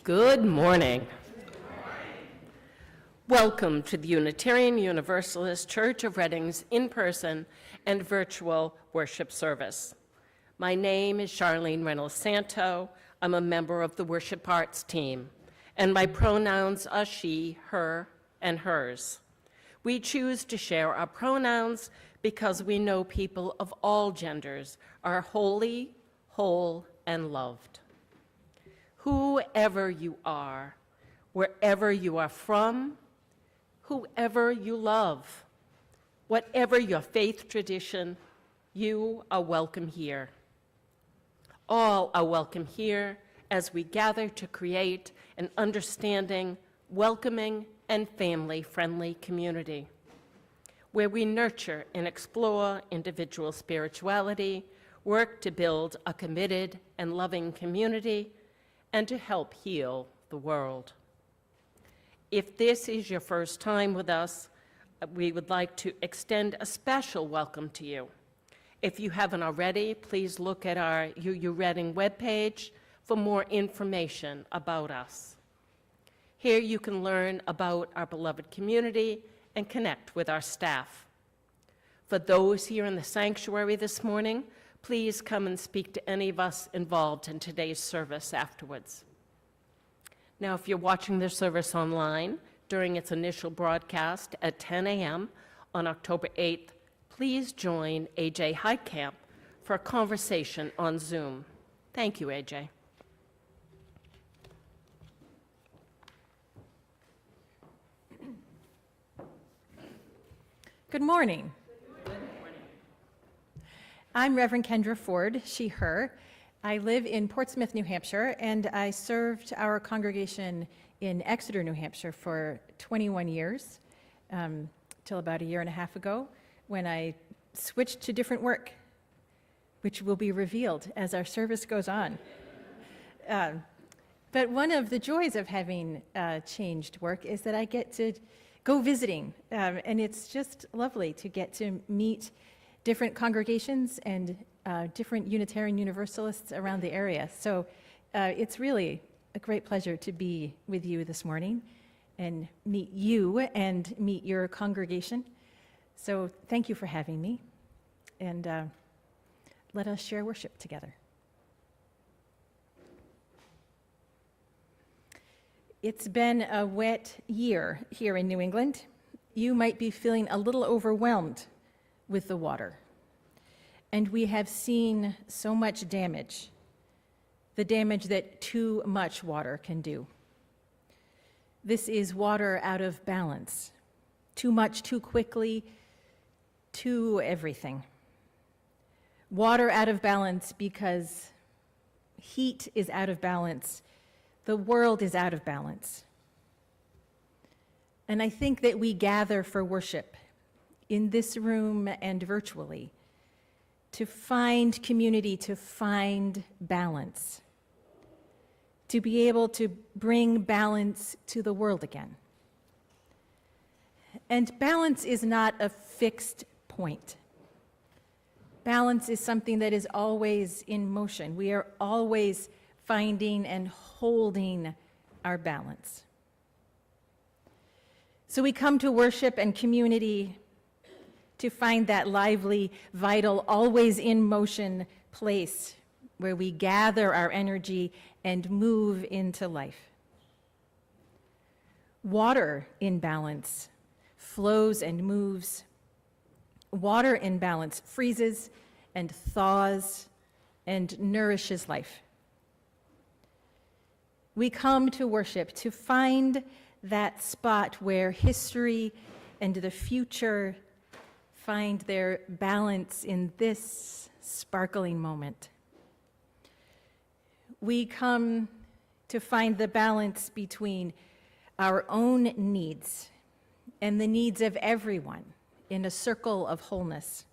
Good morning. Welcome to the Unitarian Universalist Church of Reading's in-person and virtual worship service. My name is Charlene Reynolds-Santo. I'm a member of the worship arts team, and my pronouns are she, her, and hers. We choose to share our pronouns because we know people of all genders are holy, whole, and loved. Whoever you are, wherever you are from, whoever you love, whatever your faith tradition, you are welcome here. All are welcome here as we gather to create an understanding, welcoming, and family-friendly community where we nurture and explore individual spirituality, work to build a committed and loving community, and to help heal the world. If this is your first time with us, we would like to extend a special welcome to you. If you haven't already, please look at our UU Reading webpage for more information about us. Here you can learn about our beloved community and connect with our staff. For those here in the sanctuary this morning, please come and speak to any of us involved in today's service afterwards. Now, if you're watching this service online during its initial broadcast at 10 a.m. on October 8th, please join AJ Heitkamp for a conversation on Zoom. Thank you, AJ. Good morning. I'm Reverend Kendra Ford, she, her. I live in Portsmouth, New Hampshire, and I served our congregation in Exeter, New Hampshire for 21 years, till about a year and a half ago, when I switched to different work, which will be revealed as our service goes on. But one of the joys of having changed work is that I get to go visiting, and it's just lovely to get to meet different congregations and different Unitarian Universalists around the area. So it's really a great pleasure to be with you this morning and meet you and meet your congregation. So thank you for having me, and let us share worship together. It's been a wet year here in New England. You might be feeling a little overwhelmed with the water. And we have seen so much damage, the damage that too much water can do. This is water out of balance, too much, too quickly, too everything. Water out of balance because heat is out of balance, the world is out of balance. And I think that we gather for worship in this room and virtually to find community, to find balance, to be able to bring balance to the world again. And balance is not a fixed point. Balance is something that is always in motion. We are always finding and holding our balance. So we come to worship and community to find that lively, vital, always in motion place where we gather our energy and move into life. Water in balance flows and moves. Water in balance freezes and thaws and nourishes life. We come to worship to find that spot where history and the future find their balance in this sparkling moment. We come to find the balance between our own needs and the needs of everyone in a circle of wholeness.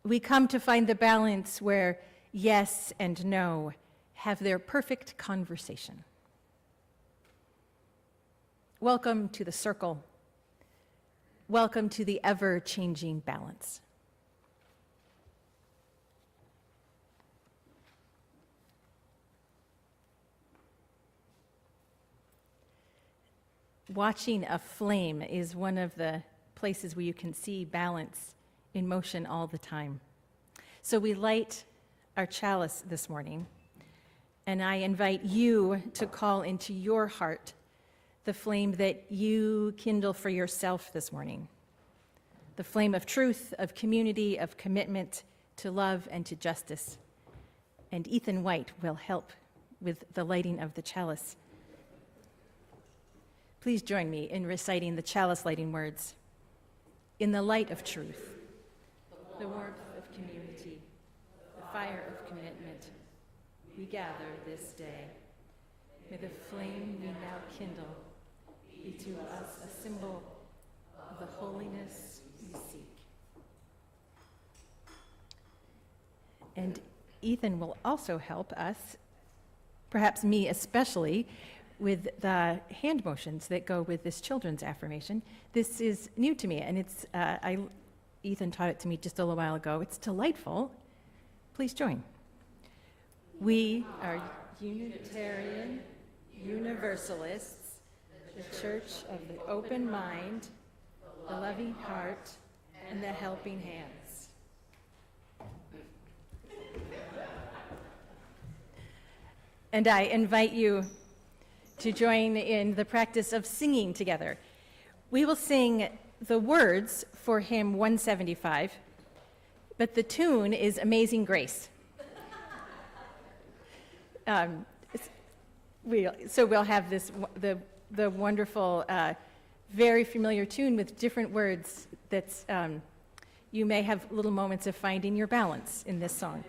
We come to find the balance where yes and no have their perfect conversation. Welcome to the circle. Welcome to the ever-changing balance. watching a flame is one of the places where you can see balance in motion all the time. So we light our chalice this morning, and I invite you to call into your heart the flame that you kindle for yourself this morning. The flame of truth, of community, of commitment to love and to justice. And Ethan White will help with the lighting of the chalice. Please join me in reciting the chalice lighting words. In the light of truth, the warmth of community, the fire of commitment, we gather this day. May the flame we now kindle be to us a symbol of the holiness we seek. And Ethan will also help us, perhaps me especially, with the hand motions that go with this children's affirmation. This is new to me, and Ethan taught it to me just a little while ago. It's delightful. Please join. We are Unitarian Universalists, the Church of the open mind, the loving heart, and the helping hands. And I invite you to join in the practice of singing together. We will sing the words for hymn 175, but the tune is Amazing Grace. We'll have the wonderful, very familiar tune with different words that you may have little moments of finding your balance in this song.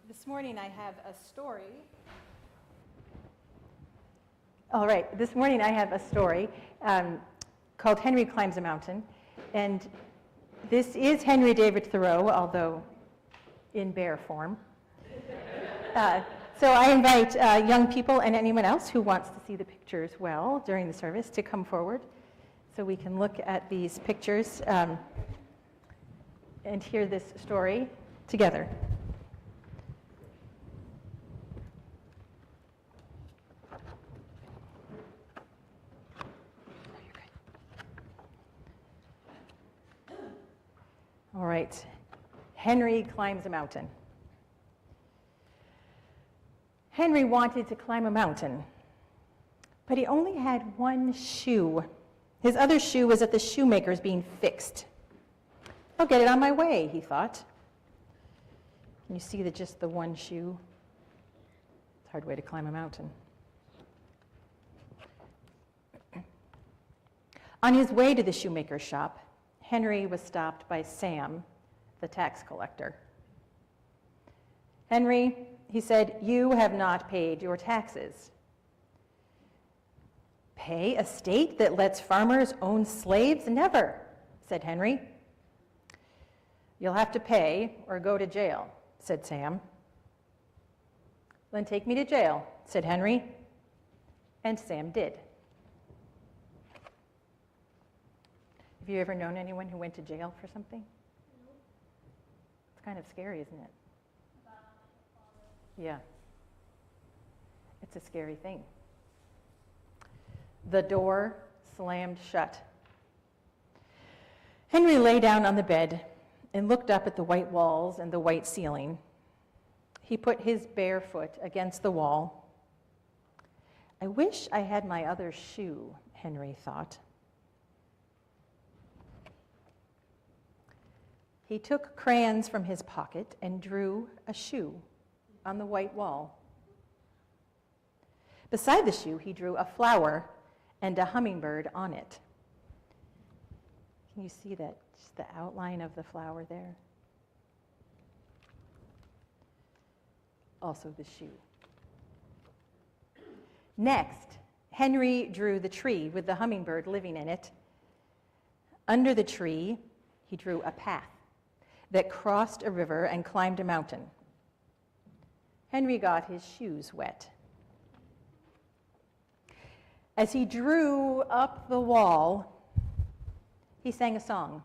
This morning I have a story. All right, this morning I have a story called Henry Climbs a Mountain. And this is Henry David Thoreau, although in bear form. So I invite young people and anyone else who wants to see the pictures well during the service to come forward so we can look at these pictures and hear this story together. All right. Henry climbs a mountain. Henry wanted to climb a mountain, but he only had one shoe. His other shoe was at the shoemaker's being fixed. I'll get it on my way, he thought. Can you see just the one shoe? It's a hard way to climb a mountain. On his way to the shoemaker's shop, Henry was stopped by Sam, the tax collector. Henry, he said, you have not paid your taxes. Pay a state that lets farmers own slaves? Never, said Henry. You'll have to pay or go to jail, said Sam. Then take me to jail, said Henry, and Sam did. Have you ever known anyone who went to jail for something? No. It's kind of scary, isn't it? Yeah. It's a scary thing. The door slammed shut. Henry lay down on the bed and looked up at the white walls and the white ceiling. He put his bare foot against the wall. I wish I had my other shoe, Henry thought. He took crayons from his pocket and drew a shoe on the white wall. Beside the shoe, he drew a flower and a hummingbird on it. Can you see that, just the outline of the flower there? Also the shoe. Next, Henry drew the tree with the hummingbird living in it. Under the tree, he drew a path that crossed a river and climbed a mountain. Henry got his shoes wet. As he drew up the wall, he sang a song.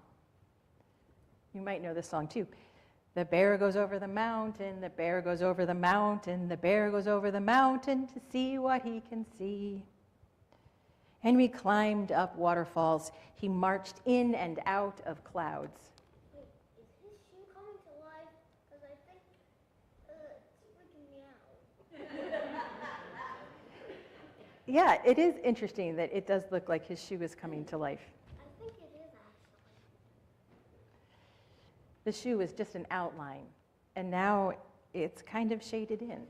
You might know this song too. The bear goes over the mountain, the bear goes over the mountain, the bear goes over the mountain to see what he can see. Henry climbed up waterfalls. He marched in and out of clouds. Wait, is his shoe coming to life? Because I think it's freaking me out. Yeah, it is interesting that it does look like his shoe is coming to life. I think it is actually. The shoe is just an outline, and now it's kind of shaded in.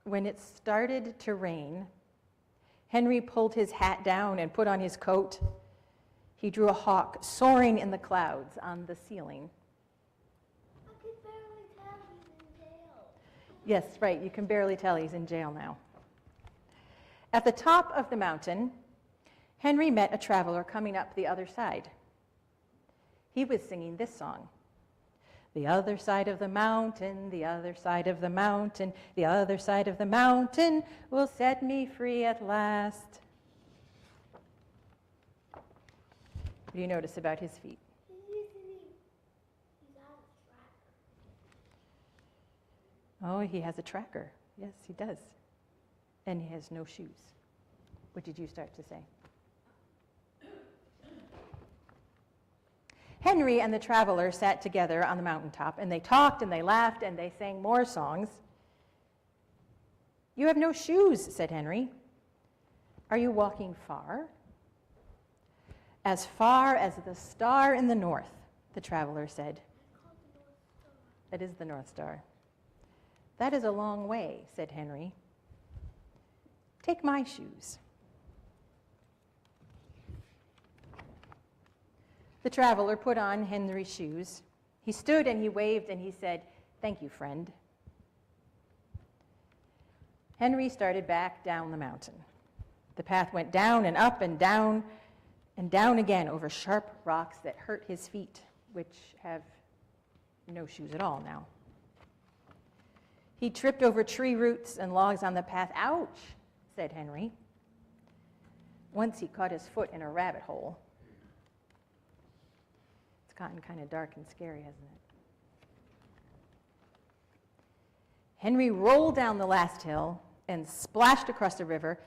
When it started to rain, Henry pulled his hat down and put on his coat. He drew a hawk soaring in the clouds on the ceiling. I could barely tell he's in jail. Yes, right, you can barely tell he's in jail now. At the top of the mountain, Henry met a traveler coming up the other side. He was singing this song. The other side of the mountain, the other side of the mountain, the other side of the mountain will set me free at last. What do you notice about his feet? He's out of tracker. Oh, he has a tracker. Yes, he does. And he has no shoes. What did you start to say? Henry and the traveler sat together on the mountaintop, and they talked and they laughed and they sang more songs. You have no shoes, said Henry. Are you walking far? As far as the star in the north, the traveler said. That is the North Star. That is a long way, said Henry. Take my shoes. The traveler put on Henry's shoes. He stood and he waved and he said, "Thank you, friend." Henry started back down the mountain. The path went down and up and down again over sharp rocks that hurt his feet, which have no shoes at all now. He tripped over tree roots and logs on the path. "Ouch," said Henry. Once he caught his foot in a rabbit hole. It's gotten kind of dark and scary, hasn't it? Henry rolled down the last hill and splashed across the river.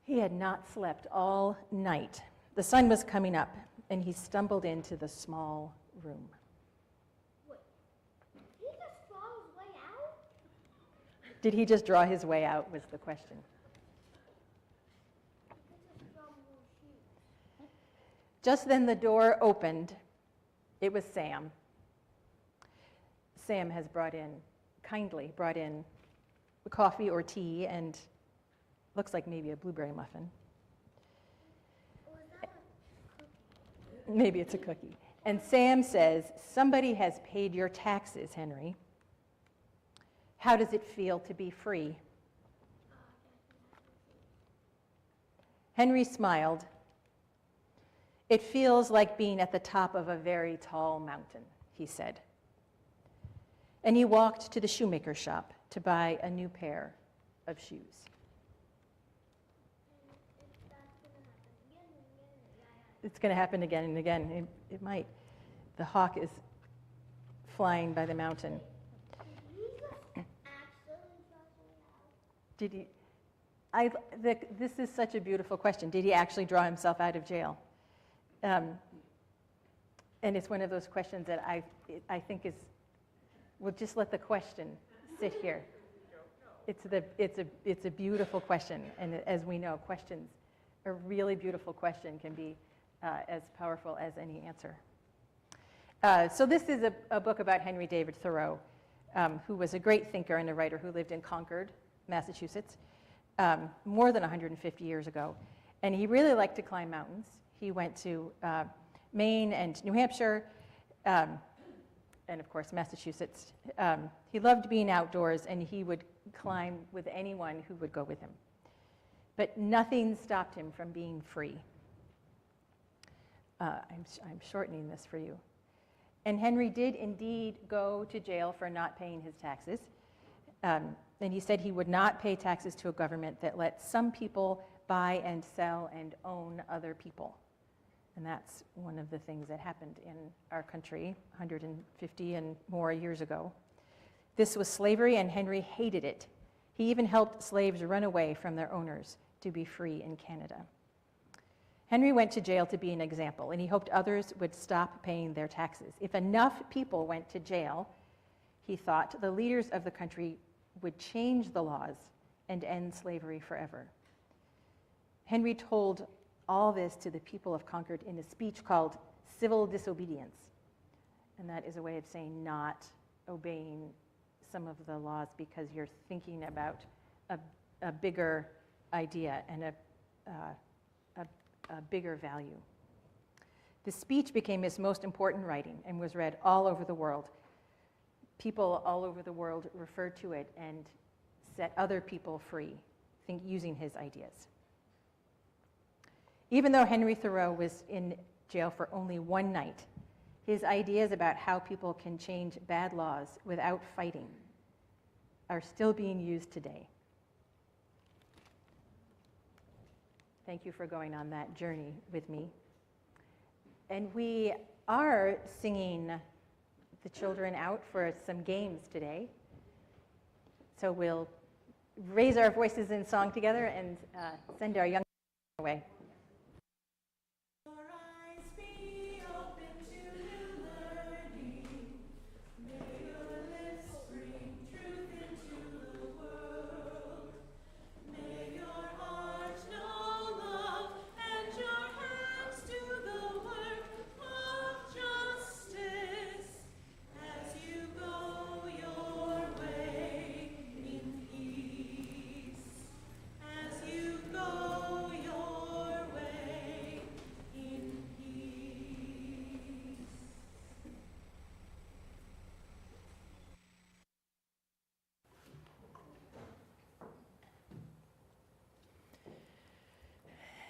He had not slept all night. The sun was coming up, and he stumbled into the small room. Wait, he just saw his way out? Did he just draw his way out, was the question. He could just draw more shoes. Just then the door opened. It was Sam. Sam has kindly brought in coffee or tea and looks like maybe a blueberry muffin. Or is that a cookie? Maybe it's a cookie. And Sam says, "Somebody has paid your taxes, Henry. How does it feel to be free?" Henry smiled. "It feels like being at the top of a very tall mountain," he said. And he walked to the shoemaker shop to buy a new pair of shoes. If that's gonna happen again and again, yeah. It's going to happen again and again. It might. The hawk is flying by the mountain. Did he just actually draw his way out? Did he? This is such a beautiful question. Did he actually draw himself out of jail? And it's one of those questions that I think is. We'll just let the question sit here. It's a beautiful question, and as we know, a really beautiful question can be as powerful as any answer. So this is a book about Henry David Thoreau, who was a great thinker and a writer who lived in Concord, Massachusetts, more than 150 years ago. And he really liked to climb mountains. He went to Maine and New Hampshire, and of course Massachusetts. He loved being outdoors, and he would climb with anyone who would go with him. But nothing stopped him from being free. I'm shortening this for you. And Henry did indeed go to jail for not paying his taxes. And he said he would not pay taxes to a government that let some people buy and sell and own other people. And that's one of the things that happened in our country 150 and more years ago. This was slavery, and Henry hated it. He even helped slaves run away from their owners to be free in Canada. Henry went to jail to be an example, and he hoped others would stop paying their taxes. If enough people went to jail, he thought the leaders of the country would change the laws and end slavery forever. Henry told all this to the people of Concord in a speech called Civil Disobedience. And that is a way of saying not obeying some of the laws because you're thinking about a bigger idea and a bigger value. The speech became his most important writing and was read all over the world. People all over the world referred to it and set other people free, using his ideas. Even though Henry Thoreau was in jail for only one night, his ideas about how people can change bad laws without fighting are still being used today. Thank you for going on that journey with me. And we are singing the children out for some games today. So we'll raise our voices in song together and send our young away.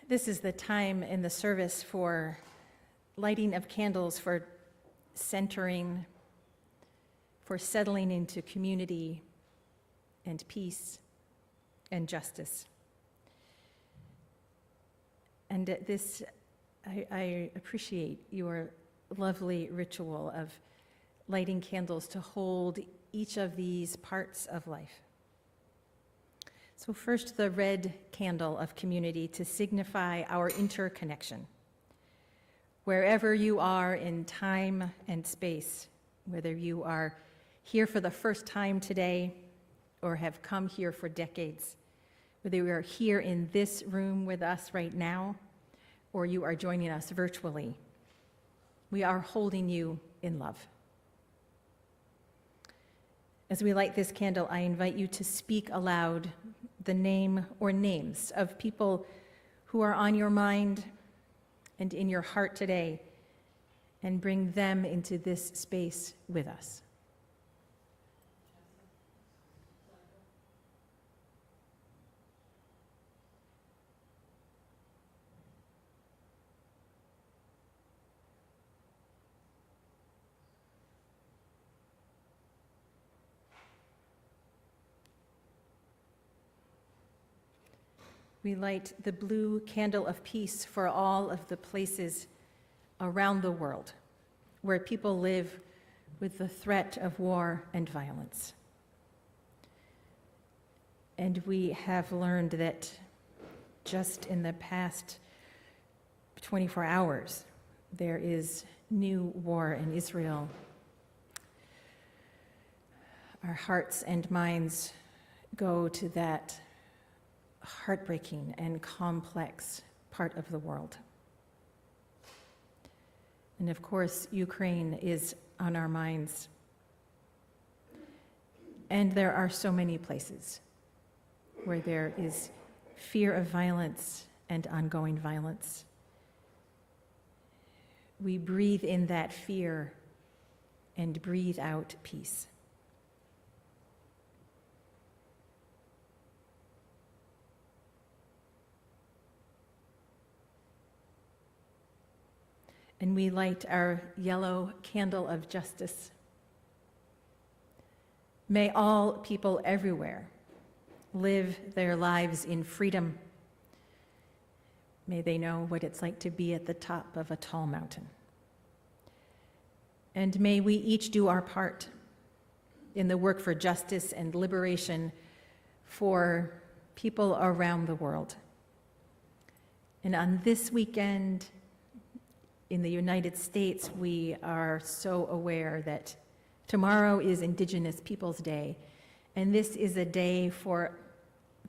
This is the time in the service for lighting of candles, for centering, for settling into community and peace and justice. And this, I appreciate your lovely ritual of lighting candles to hold each of these parts of life. So first, the red candle of community to signify our interconnection. Wherever you are in time and space, whether you are here for the first time today or have come here for decades, whether you are here in this room with us right now or you are joining us virtually, we are holding you in love. As we light this candle, I invite you to speak aloud the name or names of people who are on your mind and in your heart today, and bring them into this space with us. We light the blue candle of peace for all of the places around the world where people live with the threat of war and violence. And we have learned that just in the past 24 hours, there is new war in Israel. Our hearts and minds go to that heartbreaking and complex part of the world. And of course, Ukraine is on our minds. And there are so many places where there is fear of violence and ongoing violence. We breathe in that fear and breathe out peace. And we light our yellow candle of justice. May all people everywhere live their lives in freedom. May they know what it's like to be at the top of a tall mountain. And may we each do our part in the work for justice and liberation for people around the world. And on this weekend, in the United States, we are so aware that tomorrow is Indigenous Peoples Day, and this is a day for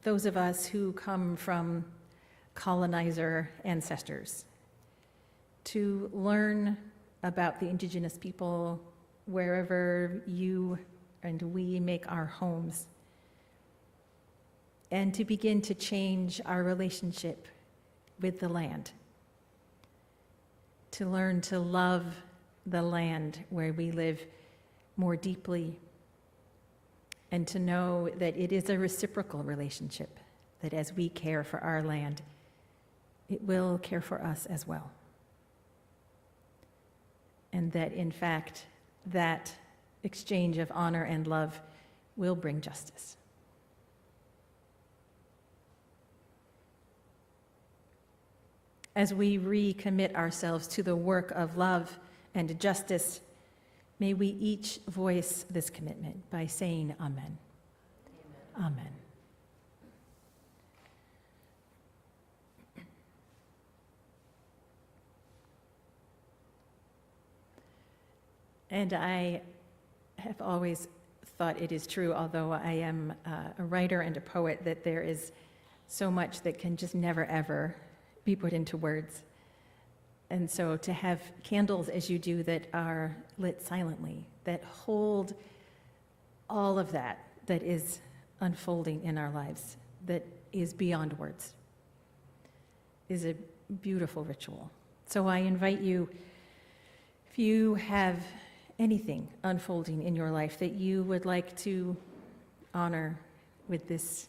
those of us who come from colonizer ancestors to learn about the Indigenous people wherever you and we make our homes, and to begin to change our relationship with the land. To learn to love the land where we live more deeply, and to know that it is a reciprocal relationship, that as we care for our land, it will care for us as well. And that, in fact, that exchange of honor and love will bring justice. As we recommit ourselves to the work of love and justice, may we each voice this commitment by saying amen. Amen. Amen. And I have always thought it is true, although I am a writer and a poet, that there is so much that can just never, ever be put into words. And so to have candles as you do that are lit silently, that hold all of that that is unfolding in our lives, that is beyond words, is a beautiful ritual. So I invite you, if you have anything unfolding in your life that you would like to honor with this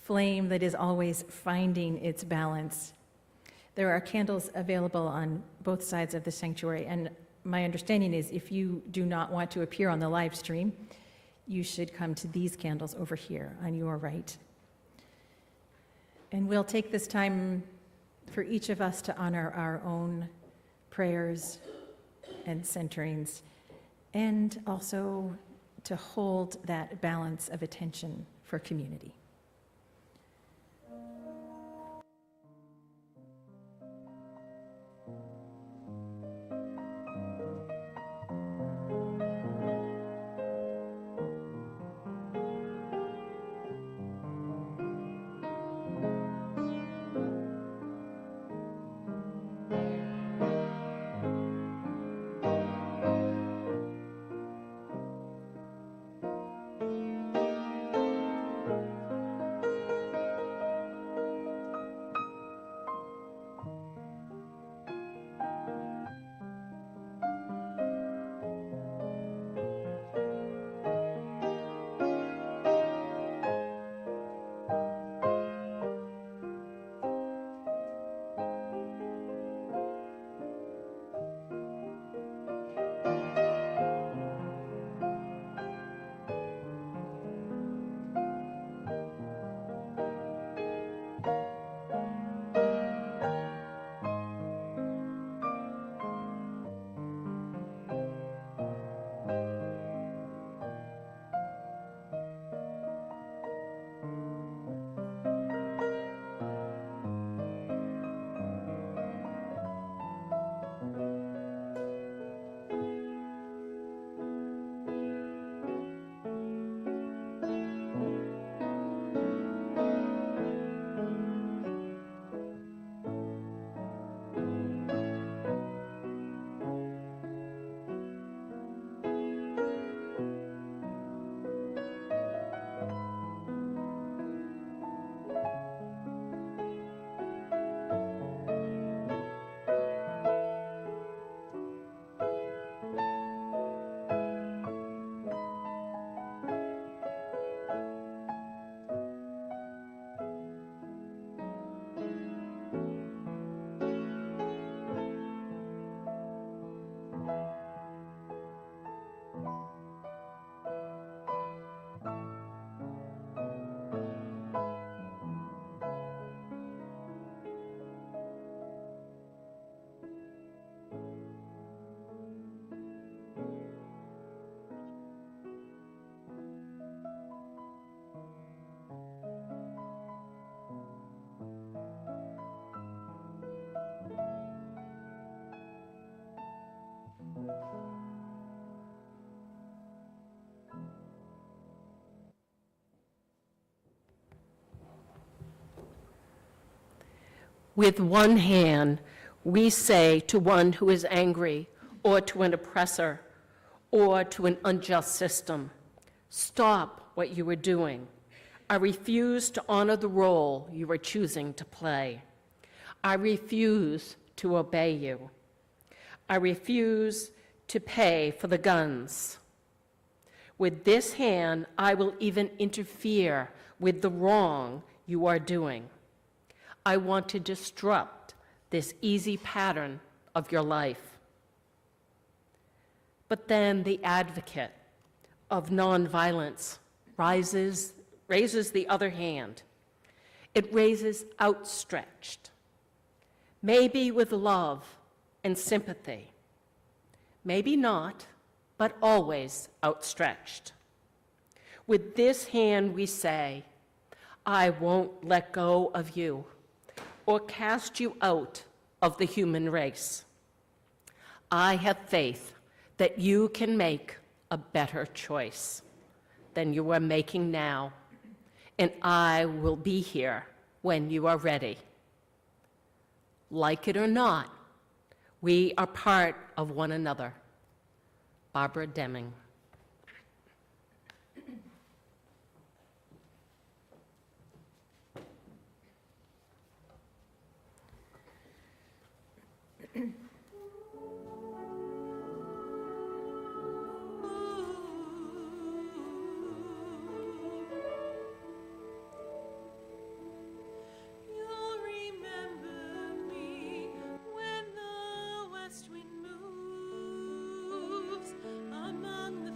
flame that is always finding its balance, there are candles available on both sides of the sanctuary. And my understanding is if you do not want to appear on the live stream, you should come to these candles over here on your right. And we'll take this time for each of us to honor our own prayers and centerings, and also to hold that balance of attention for community. With one hand, we say to one who is angry, or to an oppressor, or to an unjust system, stop what you are doing. I refuse to honor the role you are choosing to play. I refuse to obey you. I refuse to pay for the guns. With this hand, I will even interfere with the wrong you are doing. I want to disrupt this easy pattern of your life. But then the advocate of nonviolence raises the other hand. It raises outstretched, maybe with love and sympathy, maybe not, but always outstretched. With this hand we say, I won't let go of you or cast you out of the human race. I have faith that you can make a better choice than you are making now, and I will be here when you are ready. Like it or not, we are part of one another. Barbara Deming. Among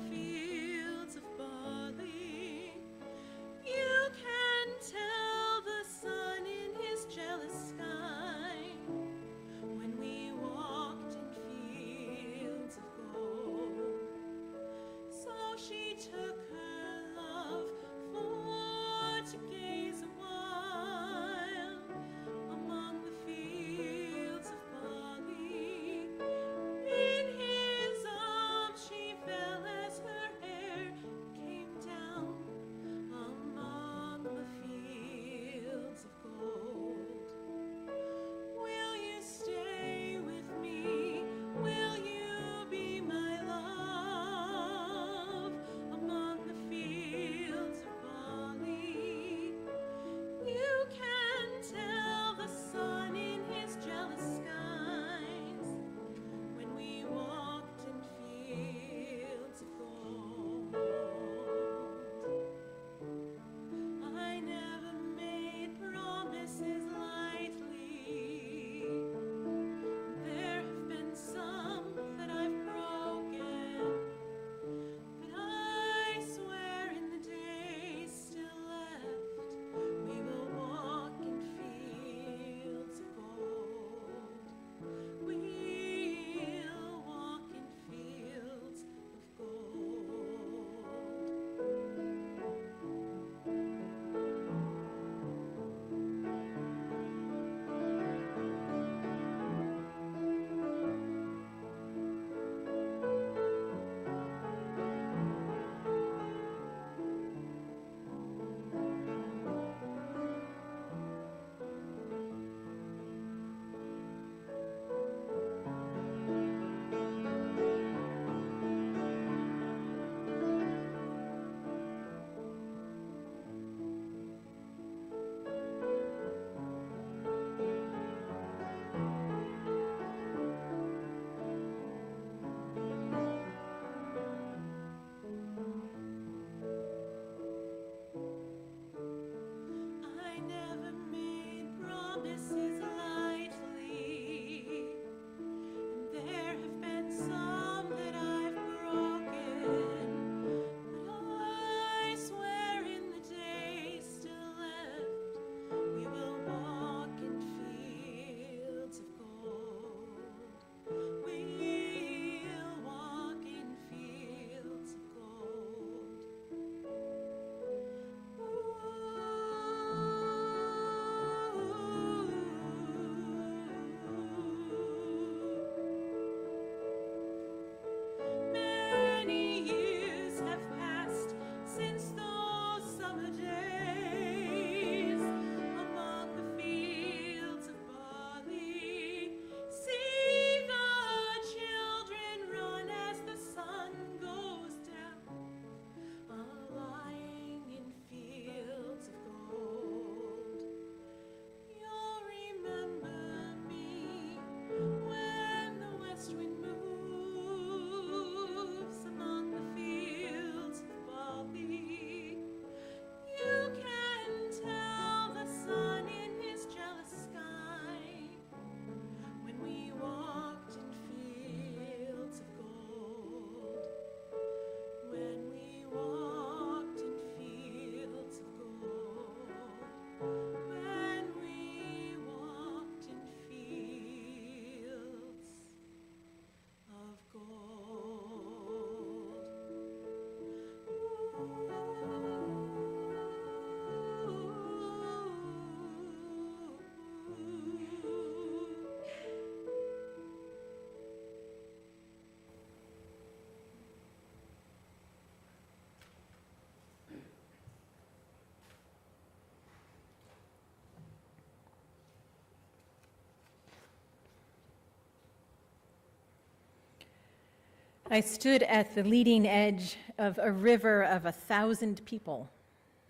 I stood at the leading edge of a river of 1,000 people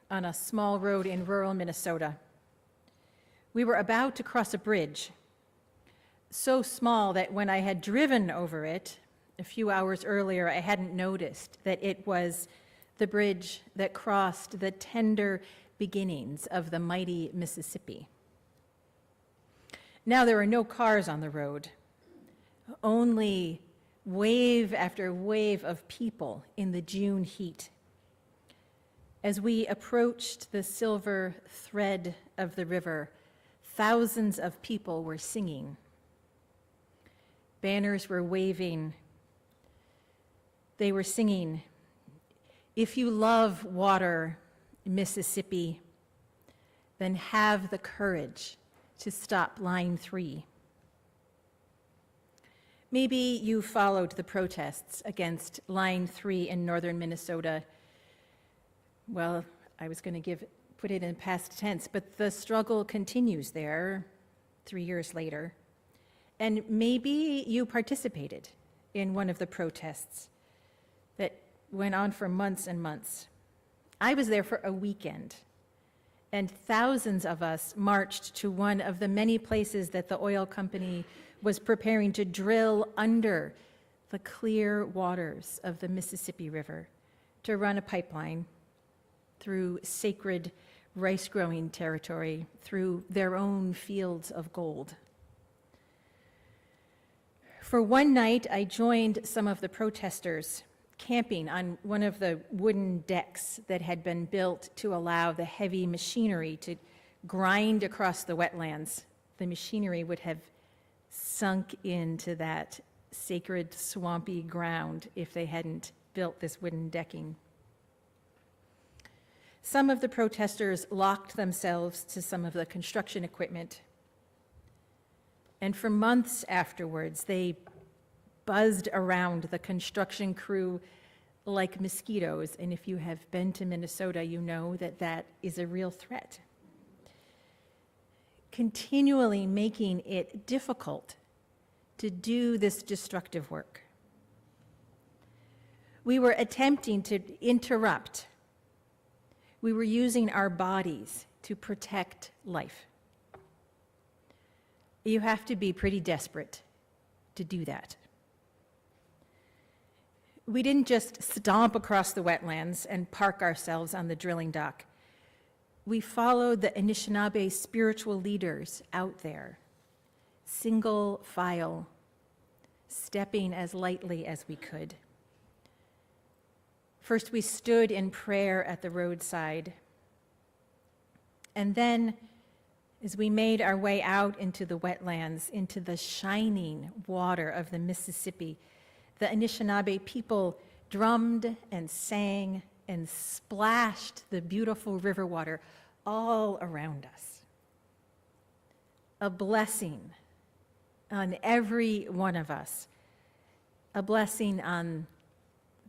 on a small road in rural Minnesota. We were about to cross a bridge, so small that when I had driven over it a few hours earlier, I hadn't noticed that it was the bridge that crossed the tender beginnings of the mighty Mississippi. Now there are no cars on the road, only wave after wave of people in the June heat. As we approached the silver thread of the river, thousands of people were singing. Banners were waving. They were singing, "If you love water, Mississippi, then have the courage to stop Line 3. Maybe you followed the protests against Line 3 in northern Minnesota. Well, I was going to put it in past tense, but the struggle continues there 3 years later. And maybe you participated in one of the protests that went on for months and months. I was there for a weekend, and thousands of us marched to one of the many places that the oil company was preparing to drill under the clear waters of the Mississippi River to run a pipeline through sacred rice-growing territory, through their own fields of gold. For one night, I joined some of the protesters camping on one of the wooden decks that had been built to allow the heavy machinery to grind across the wetlands. The machinery would have sunk into that sacred swampy ground if they hadn't built this wooden decking. Some of the protesters locked themselves to some of the construction equipment, and for months afterwards, they buzzed around the construction crew like mosquitoes, and if you have been to Minnesota, you know that that is a real threat. Continually making it difficult to do this destructive work. We were attempting to interrupt. We were using our bodies to protect life. You have to be pretty desperate to do that. We didn't just stomp across the wetlands and park ourselves on the drilling dock. We followed the Anishinaabe spiritual leaders out there, single file, stepping as lightly as we could. First, we stood in prayer at the roadside. And then, as we made our way out into the wetlands, into the shining water of the Mississippi, the Anishinaabe people drummed and sang and splashed the beautiful river water all around us. A blessing on every one of us. A blessing on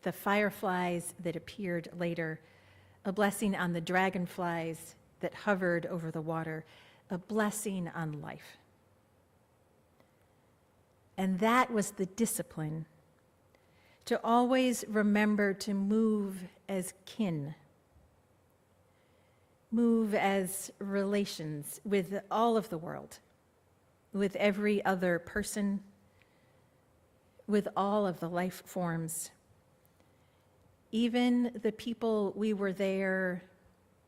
the fireflies that appeared later. A blessing on the dragonflies that hovered over the water. A blessing on life. And that was the discipline, to always remember to move as kin, move as relations with all of the world, with every other person, with all of the life forms, even the people we were there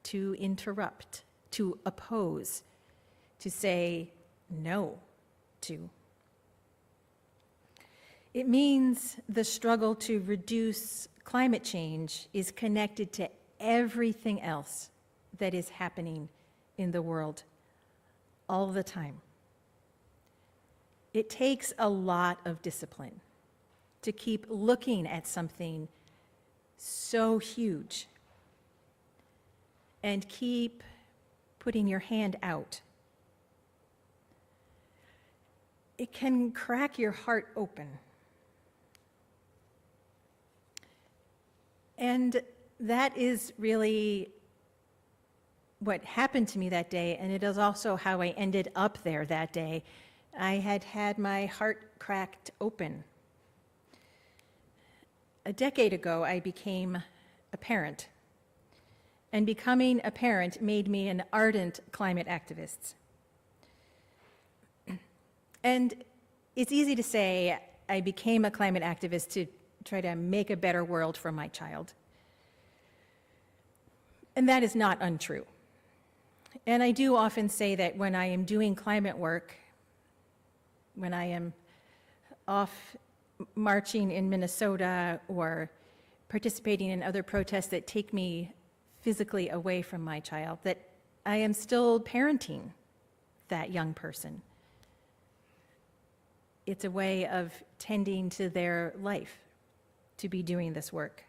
to interrupt, to oppose, to say no to. It means the struggle to reduce climate change is connected to everything else that is happening in the world all the time. It takes a lot of discipline to keep looking at something so huge and keep putting your hand out. It can crack your heart open. And that is really what happened to me that day, and it is also how I ended up there that day. I had had my heart cracked open. A decade ago, I became a parent. And becoming a parent made me an ardent climate activist. And it's easy to say I became a climate activist to try to make a better world for my child. And that is not untrue. And I do often say that when I am doing climate work, when I am off marching in Minnesota or participating in other protests that take me physically away from my child, that I am still parenting that young person. It's a way of tending to their life to be doing this work.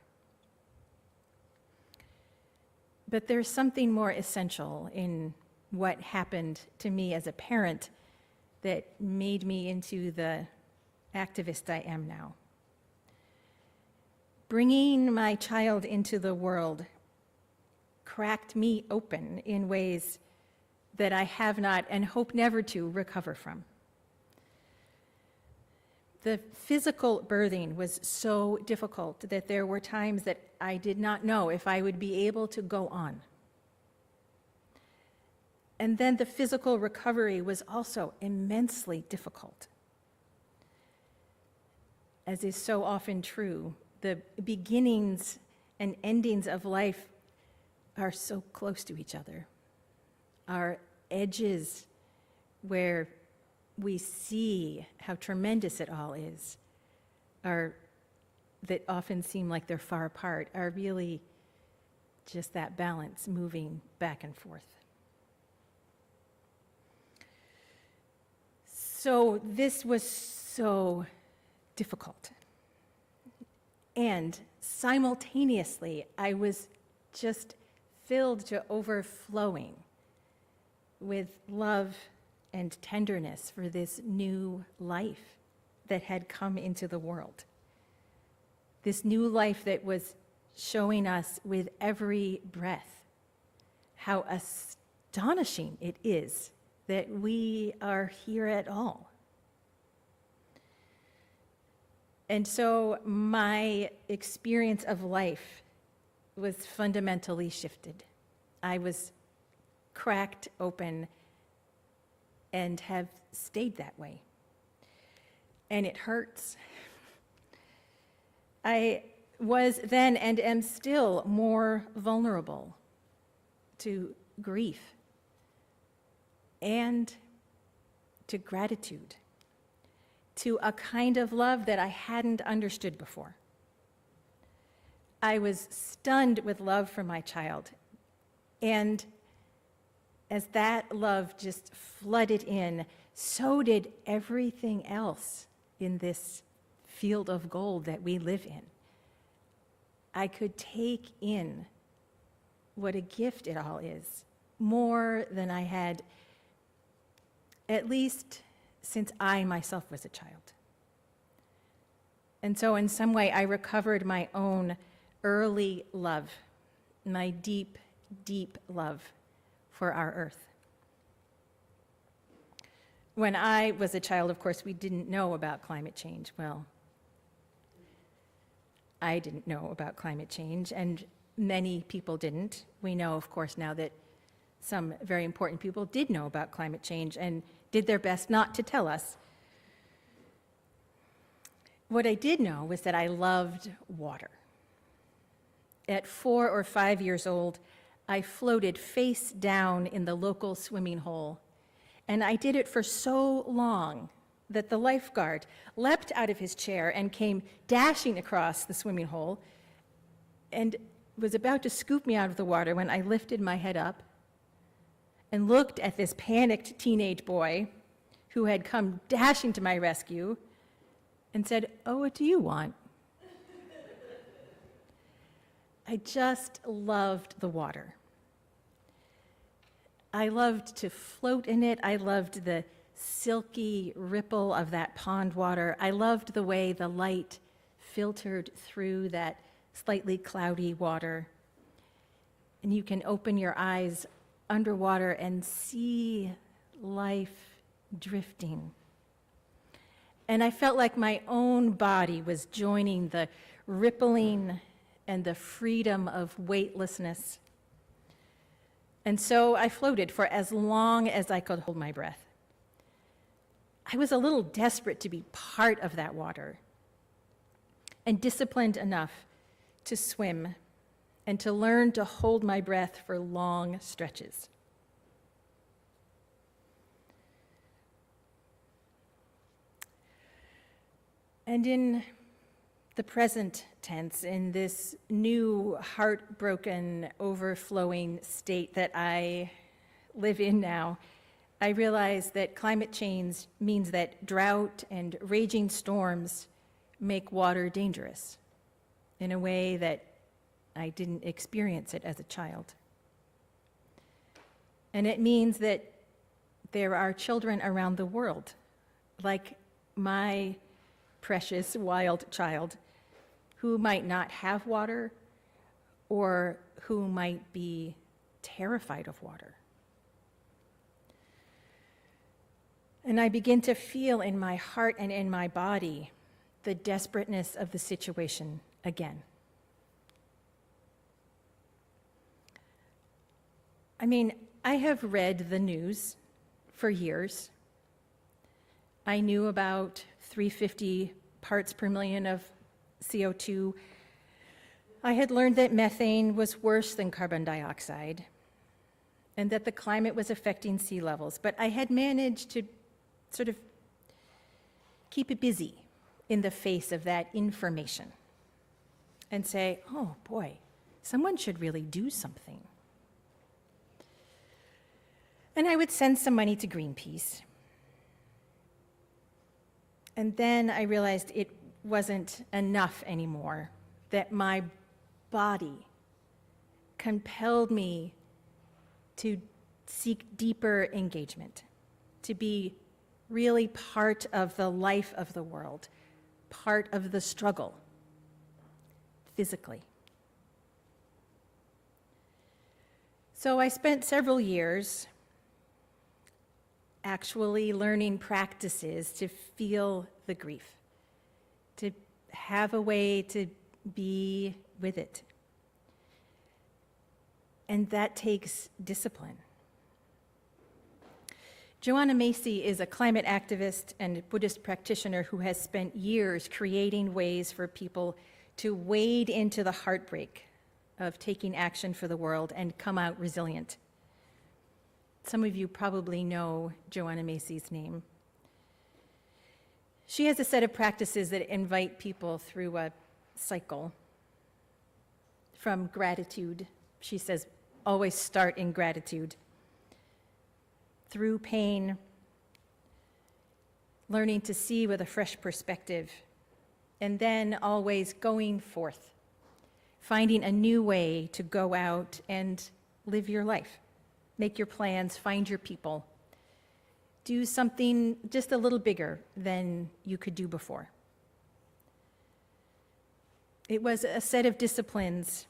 But there's something more essential in what happened to me as a parent that made me into the activist I am now. Bringing my child into the world cracked me open in ways that I have not and hope never to recover from. The physical birthing was so difficult that there were times that I did not know if I would be able to go on. And then the physical recovery was also immensely difficult. As is so often true, the beginnings and endings of life are so close to each other. Our edges where we see how tremendous it all is, that often seem like they're far apart, are really just that balance moving back and forth. So this was so difficult. And simultaneously, I was just filled to overflowing with love and tenderness for this new life that had come into the world. This new life that was showing us with every breath how astonishing it is that we are here at all. And so my experience of life was fundamentally shifted. I was cracked open and have stayed that way. And it hurts. I was then and am still more vulnerable to grief and to gratitude, to a kind of love that I hadn't understood before. I was stunned with love for my child, and as that love just flooded in, so did everything else in this field of gold that we live in. I could take in what a gift it all is, more than I had, at least since I myself was a child. And so in some way, I recovered my own early love, my deep, deep love for our earth. When I was a child, of course, we didn't know about climate change. Well, I didn't know about climate change, and many people didn't. We know, of course, now that some very important people did know about climate change and did their best not to tell us. What I did know was that I loved water. At 4 or 5 years old, I floated face down in the local swimming hole, and I did it for so long that the lifeguard leapt out of his chair and came dashing across the swimming hole and was about to scoop me out of the water when I lifted my head up and looked at this panicked teenage boy who had come dashing to my rescue and said, "Oh, what do you want?" I just loved the water. I loved to float in it. I loved the silky ripple of that pond water. I loved the way the light filtered through that slightly cloudy water. And you can open your eyes underwater and see life drifting. And I felt like my own body was joining the rippling and the freedom of weightlessness. And so I floated for as long as I could hold my breath. I was a little desperate to be part of that water and disciplined enough to swim and to learn to hold my breath for long stretches. And in the present tense, in this new heartbroken, overflowing state that I live in now, I realize that climate change means that drought and raging storms make water dangerous in a way that I didn't experience it as a child. And it means that there are children around the world, like my precious wild child, who might not have water or who might be terrified of water. And I begin to feel in my heart and in my body the desperateness of the situation again. I mean, I have read the news for years. I knew about 350 parts per million of CO2. I had learned that methane was worse than carbon dioxide and that the climate was affecting sea levels, but I had managed to sort of keep it busy in the face of that information and say, oh boy, someone should really do something. And I would send some money to Greenpeace. And then I realized it wasn't enough anymore, that my body compelled me to seek deeper engagement, to be really part of the life of the world, part of the struggle, physically. So I spent several years actually learning practices to feel the grief, to have a way to be with it. And that takes discipline. Joanna Macy is a climate activist and Buddhist practitioner who has spent years creating ways for people to wade into the heartbreak of taking action for the world and come out resilient. Some of you probably know Joanna Macy's name. She has a set of practices that invite people through a cycle from gratitude. She says, always start in gratitude. Through pain, learning to see with a fresh perspective, and then always going forth, finding a new way to go out and live your life. Make your plans, find your people. Do something just a little bigger than you could do before. It was a set of disciplines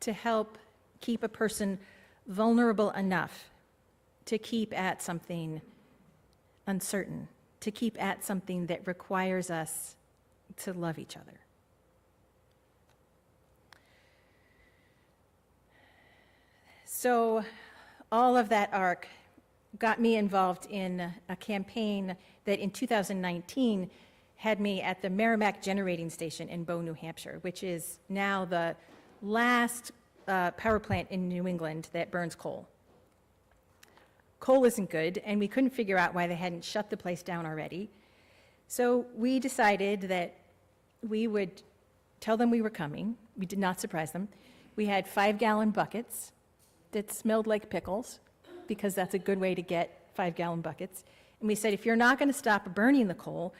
to help keep a person vulnerable enough to keep at something uncertain, to keep at something that requires us to love each other. So all of that arc got me involved in a campaign that in 2019 had me at the Merrimack Generating Station in Bow, New Hampshire, which is now the last power plant in New England that burns coal. Coal isn't good, and we couldn't figure out why they hadn't shut the place down already. So we decided that we would tell them we were coming. We did not surprise them. We had 5-gallon buckets that smelled like pickles, because that's a good way to get 5-gallon buckets. And we said, if you're not going to stop burning the coal,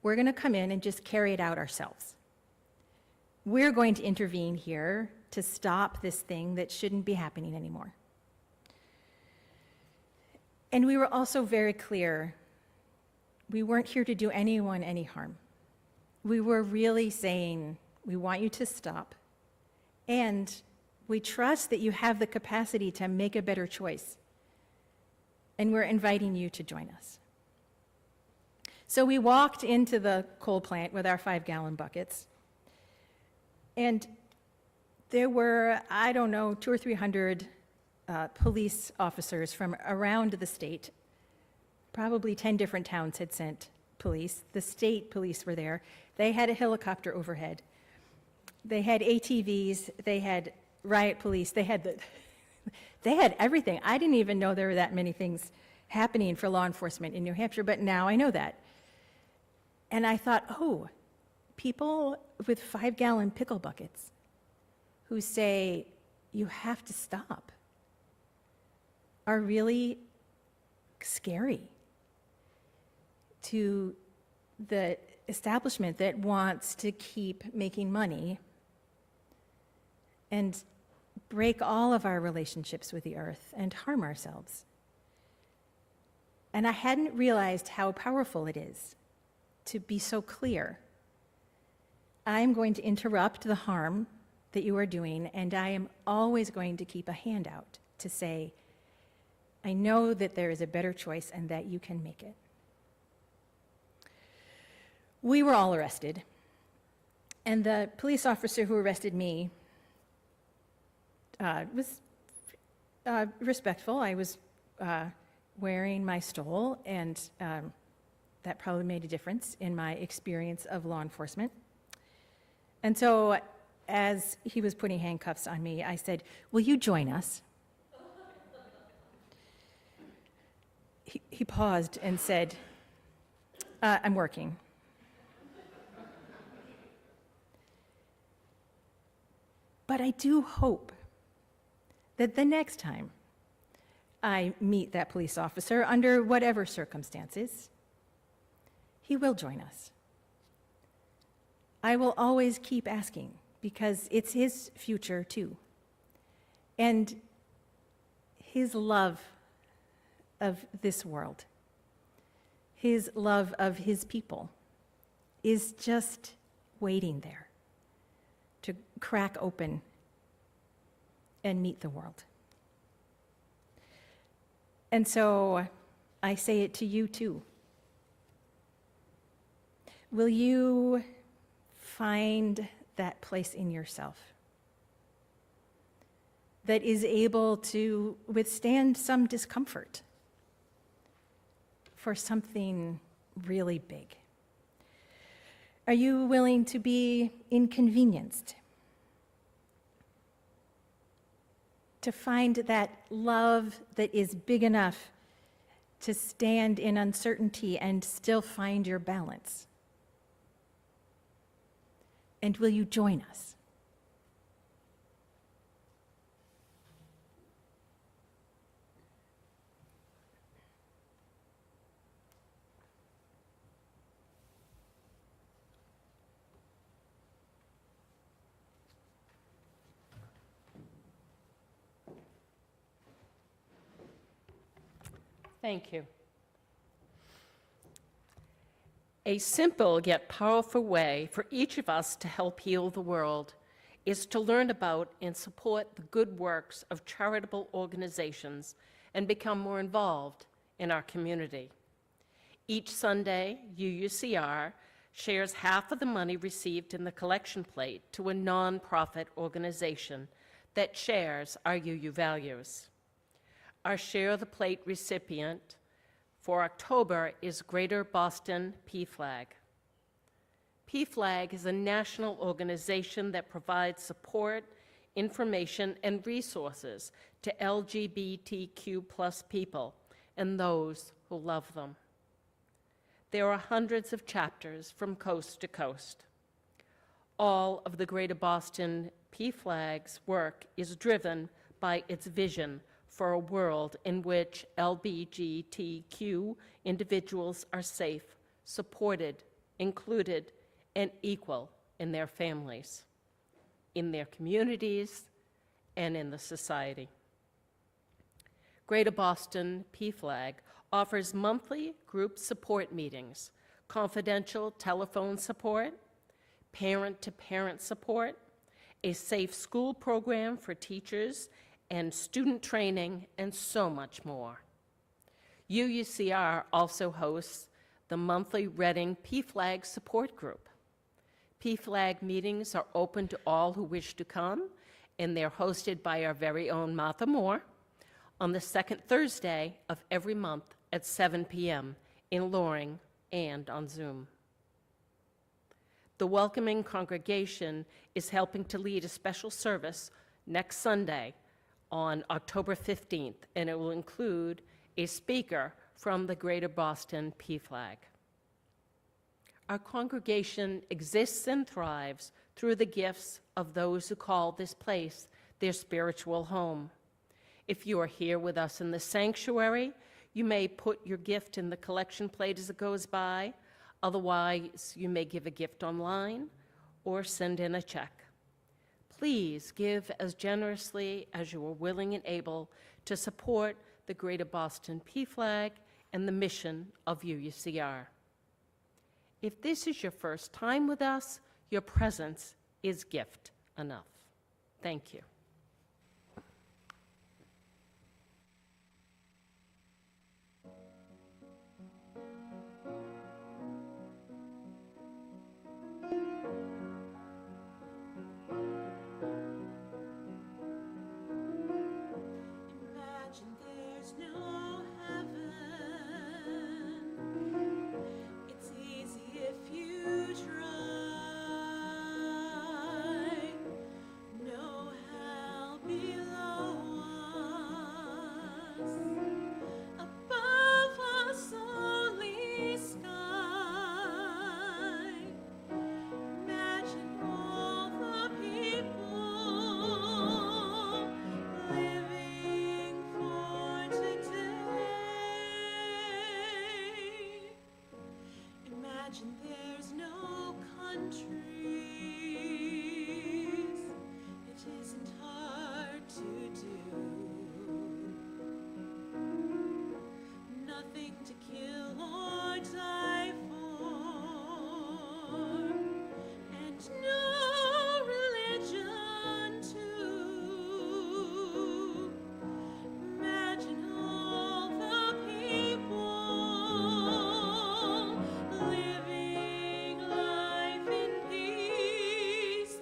we're going to come in and just carry it out ourselves. We're going to intervene here to stop this thing that shouldn't be happening anymore. And we were also very clear, we weren't here to do anyone any harm. We were really saying, we want you to stop, and we trust that you have the capacity to make a better choice. And we're inviting you to join us. So we walked into the coal plant with our 5-gallon buckets, and there were, I don't know, 200 or 300 police officers from around the state. Probably 10 different towns had sent police. The state police were there. They had a helicopter overhead. They had ATVs. They had riot police. They had everything. I didn't even know there were that many things happening for law enforcement in New Hampshire, but now I know that. And I thought, oh, people with 5-gallon pickle buckets who say, you have to stop, are really scary to the establishment that wants to keep making money and break all of our relationships with the earth and harm ourselves. And I hadn't realized how powerful it is to be so clear. I'm going to interrupt the harm that you are doing, and I am always going to keep a hand out to say, I know that there is a better choice and that you can make it. We were all arrested, and the police officer who arrested me was respectful. I was wearing my stole, and that probably made a difference in my experience of law enforcement. And so as he was putting handcuffs on me, I said, will you join us? He paused and said, I'm working. But I do hope that the next time I meet that police officer, under whatever circumstances, he will join us. I will always keep asking, because it's his future too. And his love of this world, his love of his people, is just waiting there to crack open and meet the world. And so I say it to you too. Will you find that place in yourself that is able to withstand some discomfort for something really big? Are you willing to be inconvenienced? To find that love that is big enough to stand in uncertainty and still find your balance? And will you join us? Thank you. A simple yet powerful way for each of us to help heal the world is to learn about and support the good works of charitable organizations and become more involved in our community. Each Sunday, UUCR shares half of the money received in the collection plate to a nonprofit organization that shares our UU values. Our Share the Plate recipient for October is Greater Boston PFLAG. PFLAG is a national organization that provides support, information, and resources to LGBTQ+ people and those who love them. There are hundreds of chapters from coast to coast. All of the Greater Boston PFLAG's work is driven by its vision for a world in which LGBTQ individuals are safe, supported, included, and equal in their families, in their communities, and in the society. Greater Boston PFLAG offers monthly group support meetings, confidential telephone support, parent-to-parent support, a safe school program for teachers, and student training, and so much more. UUCR also hosts the monthly Reading PFLAG support group. PFLAG meetings are open to all who wish to come, and they're hosted by our very own Martha Moore on the second Thursday of every month at 7 p.m. in Loring and on Zoom. The Welcoming Congregation is helping to lead a special service next Sunday on October 15th, and it will include a speaker from the Greater Boston PFLAG. Our congregation exists and thrives through the gifts of those who call this place their spiritual home. If you are here with us in the sanctuary, you may put your gift in the collection plate as it goes by. Otherwise, you may give a gift online or send in a check. Please give as generously as you are willing and able to support the Greater Boston PFLAG and the mission of UUCR. If this is your first time with us, your presence is gift enough. Thank you. Imagine there's no heaven. It's easy if you try. No hell below us. Above us only sky. Imagine all the people living for today. Imagine there's no countries. It isn't hard to do. Nothing to kill or die for. And no religion too. Imagine all the people living life in peace.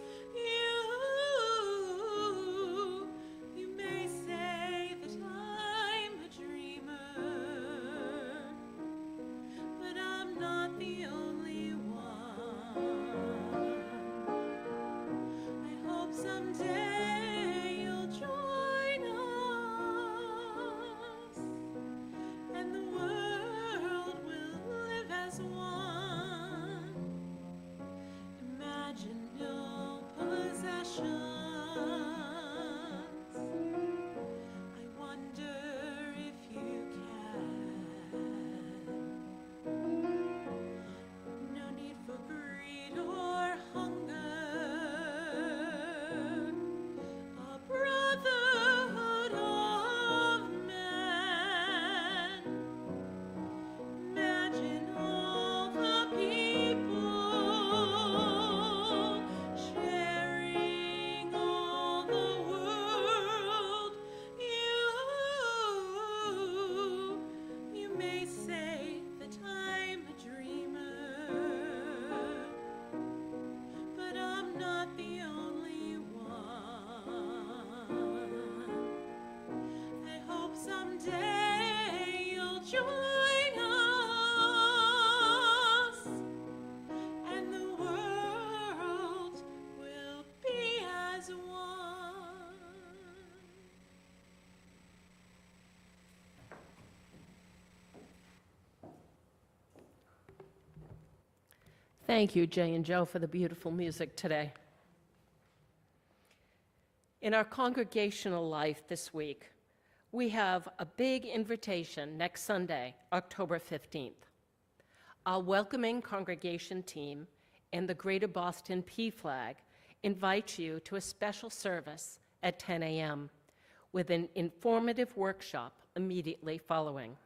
You may say that I'm a dreamer, but I'm not the only one. I hope someday you'll join us, and the world will live as one. Imagine no possessions. I wonder if you can. No need for greed or hunger. A brotherhood of men. Imagine all the people sharing all the world. You may say that I'm a dreamer, but I'm not the only one. I hope someday you'll join us, and the world will be as one. Thank you, Jay and Joe, for the beautiful music today. In our congregational life this week, we have a big invitation next Sunday, October 15th. Our welcoming congregation team and the Greater Boston PFLAG invite you to a special service at 10 a.m. with an informative workshop immediately following.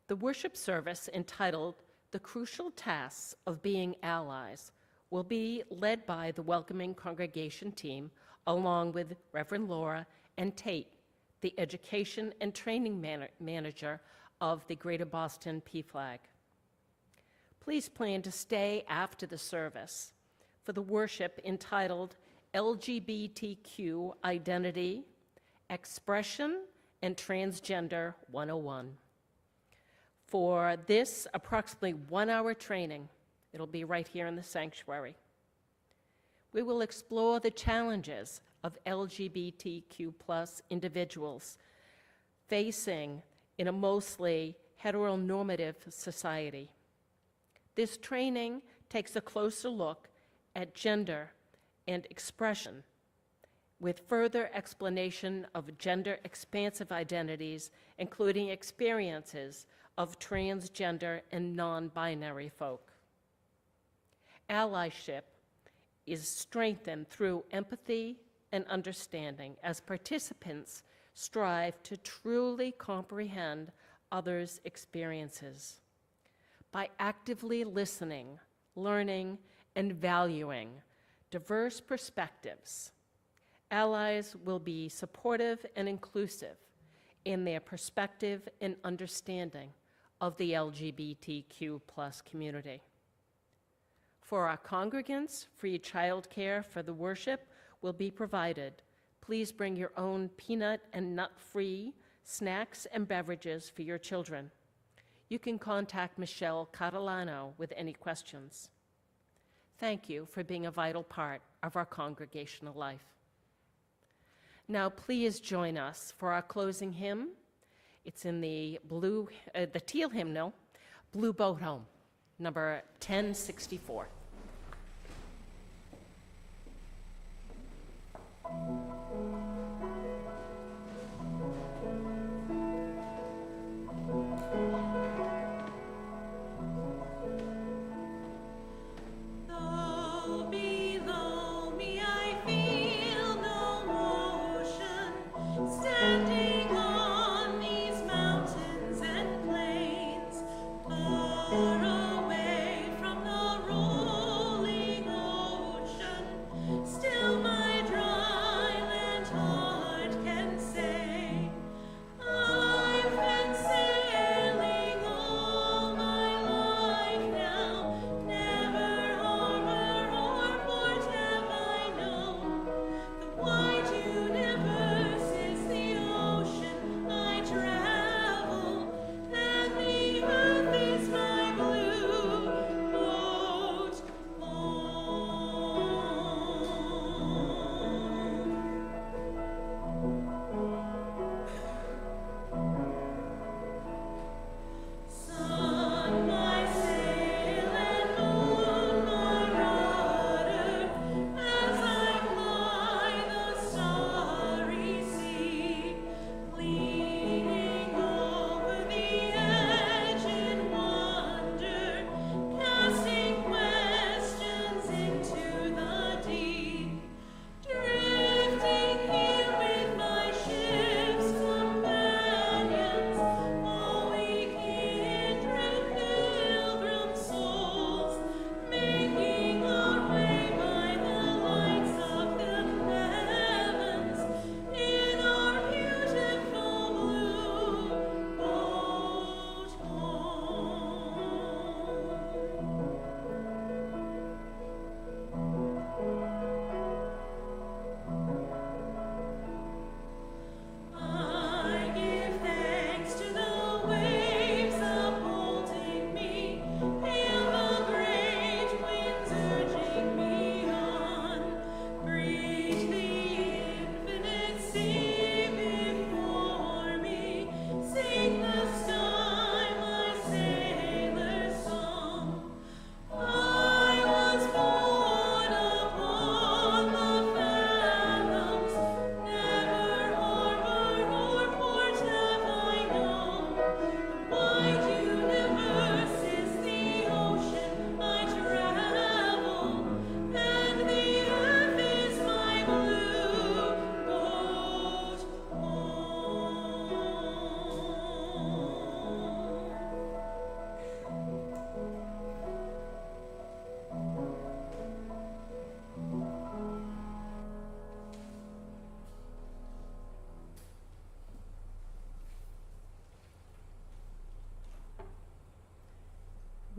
The worship service, entitled "The Crucial Tasks of Being Allies," will be led by the welcoming congregation team, along with Reverend Laura and Tate, the education and training manager of the Greater Boston PFLAG. Please plan to stay after the service for the worship entitled LGBTQ Identity, Expression, and Transgender 101. For this approximately 1-hour training, it'll be right here in the sanctuary, we will explore the challenges of LGBTQ plus individuals facing in a mostly heteronormative society. This training takes a closer look at gender and expression, with further explanation of gender-expansive identities, including experiences of transgender and non-binary folk. Allyship is strengthened through empathy and understanding as participants strive to truly comprehend others' experiences. By actively listening, learning, and valuing diverse perspectives, allies will be supportive and inclusive in their perspective and understanding of the LGBTQ plus community. For our congregants, free childcare for the worship will be provided. Please bring your own peanut and nut-free snacks and beverages for your children. You can contact Michelle Catalano with any questions. Thank you for being a vital part of our congregational life. Now, please join us for our closing hymn. It's in the teal hymnal, Blue Boat Home, number 1064. Though below me I feel no motion, standing on these mountains and plains, far away from the roar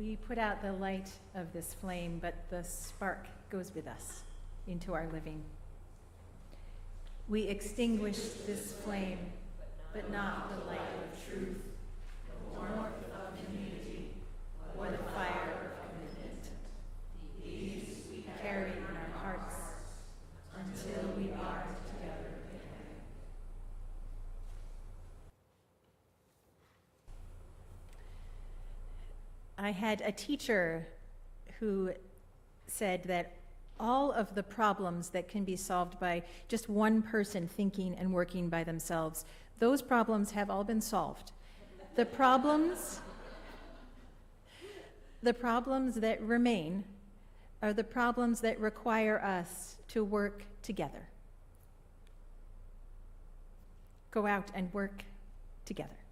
We put out the light of this flame, but the spark goes with us into our living. We extinguish this flame, but not the light of truth, the warmth of community, or the fire of commitment. These we carry in our hearts until we are together again. I had a teacher who said that all of the problems that can be solved by just one person thinking and working by themselves, those problems have all been solved. The problems that remain are the problems that require us to work together. Go out and work together.